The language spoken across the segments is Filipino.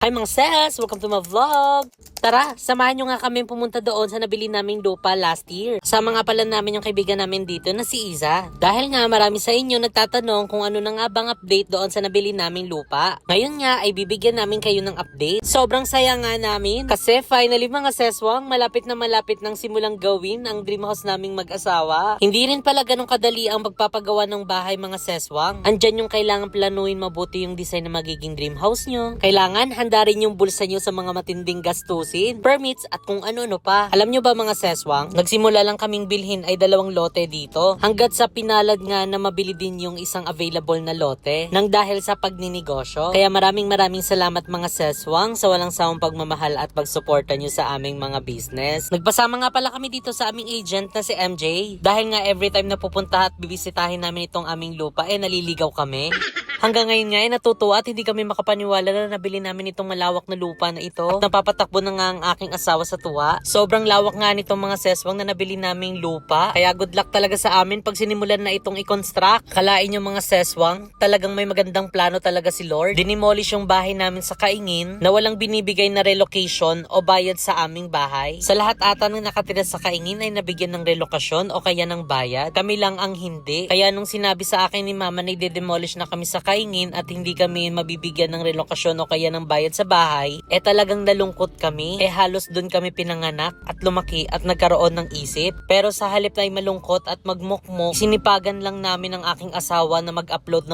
Hi mga sis! Welcome to my vlog! Tara, samahan nyo nga kami pumunta doon sa nabili naming lupa last year. Sama nga pala namin yung kaibigan namin dito na si Iza. Dahil nga marami sa inyo nagtatanong kung ano na nga bang update doon sa nabili naming lupa. Ngayon nga ay bibigyan namin kayo ng update. Sobrang saya nga namin kasi finally mga seswang, malapit na malapit nang simulang gawin ang dream house naming mag-asawa. Hindi rin pala ganun kadali ang magpapagawa ng bahay mga seswang. Andyan yung kailangan planuin mabuti yung design na magiging dream house nyo. Kailangan handa rin yung bulsa nyo sa mga matinding gastusin, permits at kung ano-ano pa. Alam nyo ba mga seswang, nagsimula lang kaming bilhin ay 2 lote dito. Hanggat sa pinalad nga na mabili din yung isang available na lote nang dahil sa pagninegosyo. Kaya maraming salamat mga seswang sa walang sawang pagmamahal at pagsuporta nyo sa aming mga business. Nagpasama nga pala kami dito sa aming agent na si MJ. Dahil nga every time na pupunta at bibisitahin namin itong aming lupa naliligaw kami. Hanggang ngayon nga natutuwa at hindi kami makapaniwala na nabili namin itong malawak na lupa na ito. At napapatakbo na nga ang aking asawa sa tuwa. Sobrang lawak nga nitong mga seswang na nabili naming lupa. Kaya good luck talaga sa amin pag sinimulan na itong i-construct. Kalain yung mga seswang, talagang may magandang plano talaga si Lord. Dinimolish yung bahay namin sa Kaingin na walang binibigay na relocation o bayad sa aming bahay. Sa lahat ata ng nakatira sa Kaingin ay nabigyan ng relokasyon o kaya ng bayad. Kami lang ang hindi. Kaya nung sinabi sa akin ni Mama na i-demolish na kami sa Kaingin at hindi kami mabibigyan ng relokasyon o kaya ng bayad sa bahay, talagang nalungkot kami. Halos dun kami pinanganak at lumaki at nagkaroon ng isip. Pero sa halip na ay malungkot at magmukmok, sinipagan lang namin ang aking asawa na mag-upload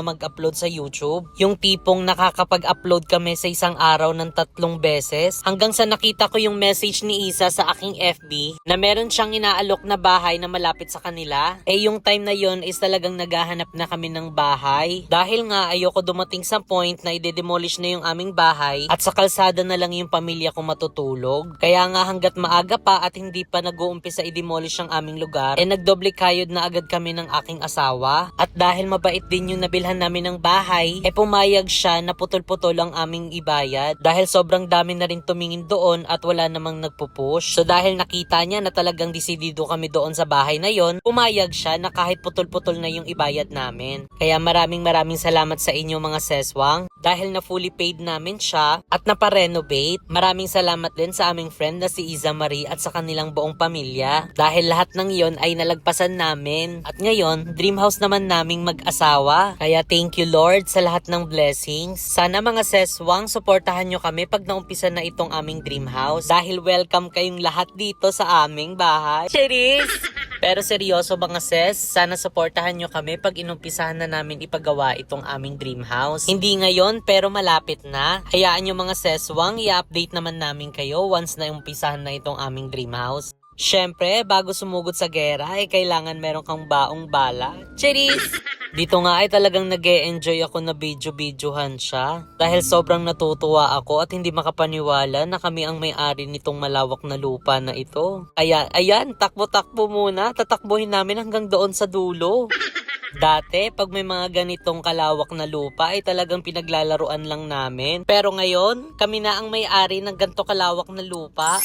sa YouTube. Yung tipong nakakapag-upload kami sa isang araw ng 3 beses. Hanggang sa nakita ko yung message ni Isa sa aking FB na meron siyang inaalok na bahay na malapit sa kanila. Yung time na yon is talagang naghahanap na kami ng bahay. Dahil nga ayoko dumating sa point na i-demolish na yung aming bahay at sa kalsada na lang yung pamilya ko matutulog. Kaya nga hanggat maaga pa at hindi pa nag-uumpisa i-demolish ang aming lugar, nagdoble kayod na agad kami ng aking asawa. At dahil mabait din yung nabilhan namin ng bahay, pumayag siya na putol-putol ang aming ibayad. Dahil sobrang dami na rin tumingin doon at wala namang nagpupush. So dahil nakita niya na talagang desidido kami doon sa bahay na yon, pumayag siya na kahit putol-putol na yung ibayad namin. Kaya maraming salamat sa inyo mga seswang dahil na fully paid namin siya at naparenovate. Maraming salamat din sa aming friend na si Iza Marie at sa kanilang buong pamilya dahil lahat ng yon ay nalagpasan namin. At ngayon, dream house naman naming mag-asawa. Kaya thank you Lord sa lahat ng blessings. Sana mga seswang, suportahan nyo kami pag naumpisa na itong aming dream house dahil welcome kayong lahat dito sa aming bahay. Cheers! Pero seryoso mga ses, sana suportahan nyo kami pag inumpisahan na namin ipagawa itong aming dream house. Hindi ngayon pero malapit na. Hayaan nyo mga seswang, i-update naman namin kayo once na umpisahan na itong aming dream house. Syempre, bago sumugod sa gera, kailangan meron kang baong bala. Cheers! Dito nga ay talagang nag-e-enjoy ako na video-videohan siya. Dahil sobrang natutuwa ako at hindi makapaniwala na kami ang may-ari nitong malawak na lupa na ito. Ayan, takbo-takbo muna. Tatakbuhin namin hanggang doon sa dulo. Dati, pag may mga ganitong kalawak na lupa ay talagang pinaglalaruan lang namin. Pero ngayon, kami na ang may-ari ng ganito kalawak na lupa.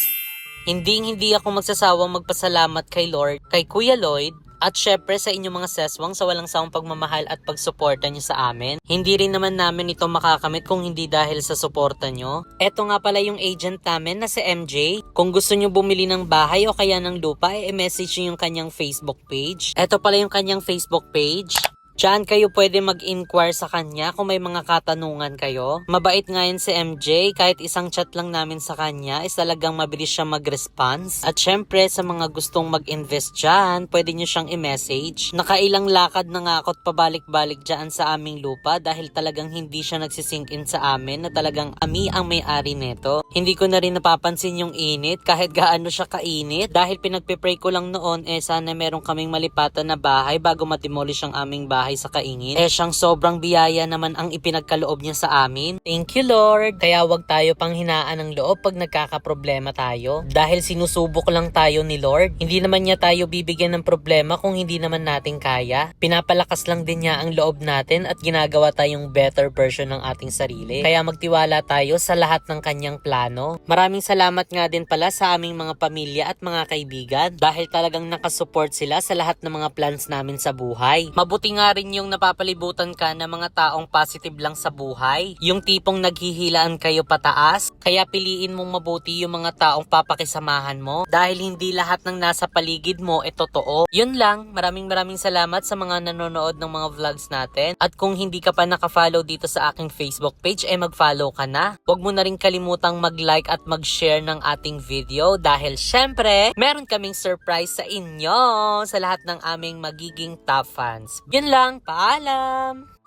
Hindi ako magsasawang magpasalamat kay Lord, kay Kuya Lloyd, at syempre sa inyong mga seswang sa walang sawang pagmamahal at pagsuporta nyo sa amin. Hindi rin naman namin ito makakamit kung hindi dahil sa suporta nyo. Eto nga pala yung agent namin na si MJ. Kung gusto nyo bumili ng bahay o kaya ng lupa, i-message nyo yung kanyang Facebook page. Eto pala yung kanyang Facebook page. Diyan kayo pwede mag-inquire sa kanya kung may mga katanungan kayo. Mabait nga yun si MJ, kahit isang chat lang namin sa kanya is talagang mabilis siya mag-response. At syempre sa mga gustong mag-invest dyan, pwede nyo siyang i-message. Nakailang lakad na nga ako't pabalik-balik dyan sa aming lupa dahil talagang hindi siya nagsisink in sa amin na talagang ami ang may-ari neto. Hindi ko na rin napapansin yung init kahit gaano siya kainit dahil pinagpipray ko lang noon sana meron kaming malipatan na bahay bago ma-demolish ang aming bahay sa Kaingin. Siyang sobrang biyaya naman ang ipinagkaloob niya sa amin. Thank you Lord. Kaya wag tayo pang hinaan ng loob pag nagkakaproblema tayo. Dahil sinusubok lang tayo ni Lord. Hindi naman niya tayo bibigyan ng problema kung hindi naman natin kaya. Pinapalakas lang din niya ang loob natin at ginagawa tayong better version ng ating sarili. Kaya magtiwala tayo sa lahat ng kanyang plano. Maraming salamat nga din pala sa aming mga pamilya at mga kaibigan dahil talagang nakasupport sila sa lahat ng mga plans namin sa buhay. Mabuti nga rin rin yung napapalibutan ka ng mga taong positive lang sa buhay. Yung tipong naghihilaan kayo pataas. Kaya piliin mong mabuti yung mga taong papakisamahan mo. Dahil hindi lahat ng nasa paligid mo totoo. Yun lang, maraming salamat sa mga nanonood ng mga vlogs natin. At kung hindi ka pa nakafollow dito sa aking Facebook page, mag-follow ka na. Huwag mo na rin kalimutang mag-like at mag-share ng ating video dahil syempre, meron kaming surprise sa inyo sa lahat ng aming magiging top fans. Yun lang, paalam!